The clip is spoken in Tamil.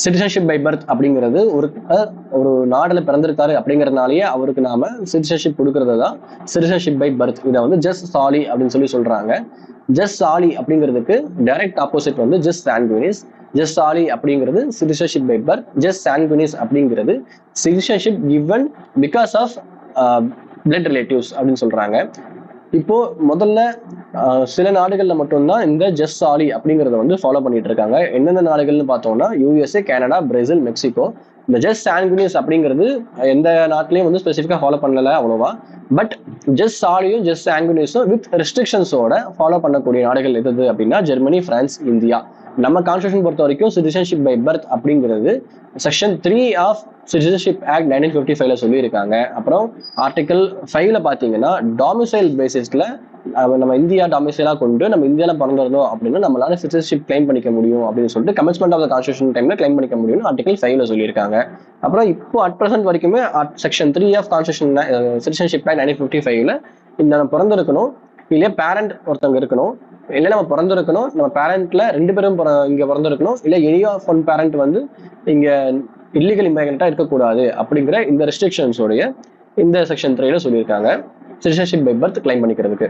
சிட்டிசன்ஷிப் பை பர்த் அப்படிங்கிறது ஒரு நாடுல பிறந்திருக்காரு அப்படிங்கறதுனாலயே அவருக்கு நாம சிட்டிசன்ஷிப் கொடுக்கறது தான் சிட்டிசன்ஷிப் பை பர்த். இதை வந்து ஜஸ் சாலி அப்படின்னு சொல்றாங்க. ஜஸ் சாலி அப்படிங்கிறதுக்கு டைரக்ட் ஆப்போசிட் வந்து ஜஸ் சாங்குவினிஸ். ஜஸ் சாலி அப்படிங்கிறது citizenship by birth. Jus sanguinis அப்படிங்கிறது citizenship given because of blood relatives அப்படின்னு சொல்றாங்க. இப்போ முதல்ல சில நாடுகள்ல மட்டும்தான் இந்த ஜஸ் சாலி அப்படிங்கறத வந்து ஃபாலோ பண்ணிட்டு இருக்காங்க. எந்தெந்த நாடுகள்னு பார்த்தோம்னா யூஎஸ்ஏ, கனடா, பிரேசில், மெக்சிகோ. இந்த ஜஸ் சாங்குவினிஸ் அப்படிங்கிறது எந்த நாட்டிலையும் வந்து ஸ்பெசிஃபிக்கா ஃபாலோ பண்ணல அவ்வளோவா. பட் ஜஸ் சாலியும் ஜஸ் சாங்குவினிஸும் வித் ரெஸ்ட்ரிக்ஷன்ஸோட ஃபாலோ பண்ணக்கூடிய நாடுகள் எது அப்படின்னா ஜெர்மனி, பிரான்ஸ், இந்தியா. நம்ம கான்ஸ்டிடியூஷன் பொறுத்த வரைக்கும் சிட்டிசன்ஷிப் பை பர்த் அப்படிங்கிறது செக்ஷன் 3 ஆஃப் சிட்டிசன்ஷிப் ஆக்ட் 1955ல சொல்லியிருக்காங்க. அப்புறம் ஆர்டிகல் 5ல பாத்தீங்கன்னா டாமிசைல் பேசிஸ்ல நம்ம இந்தியா டாமிசைலா கொண்டு நம்ம இந்தியாவில பிறந்திருந்தோம் அப்படின்னு நம்மளால சிட்டிசன்ஷிப் கிளைம் பண்ணிக்க முடியும் அப்படின்னு சொல்லிட்டு கமென்ஸ்மெண்ட் ஆஃப் த கான்ஸ்டிடியூஷன் டைம்ல கிளைம் பண்ணிக்க முடியும்னு ஆர்டிகல் 5ல சொல்லியிருக்காங்க. அப்புறம் இப்போ அட் பிரசன்ட் வரைக்குமே section 3 of constitution citizenship act 1955ல இந்த நம்ம பிறந்திருக்கணும், இல்லையா பேரண்ட் ஒருத்தவங்க இருக்கணும், இல்ல நம்ம பிறந்திருக்கணும், நம்ம பேரண்ட்ல 2 பேரும் இங்க பிறந்திருக்கணும், இல்ல எனி ஆஃப் ஒன் பேரண்ட் வந்து இங்க இல்லீகல் இமிகிரண்டா இருக்கக்கூடாது அப்படிங்கிற இந்த ரெஸ்ட்ரிக்ஷன்ஸோடைய இந்த செக்ஷன் 3ல சொல்லியிருக்காங்க சிட்டிசன்ஷிப் பை பர்த் கிளைம் பண்ணிக்கிறதுக்கு.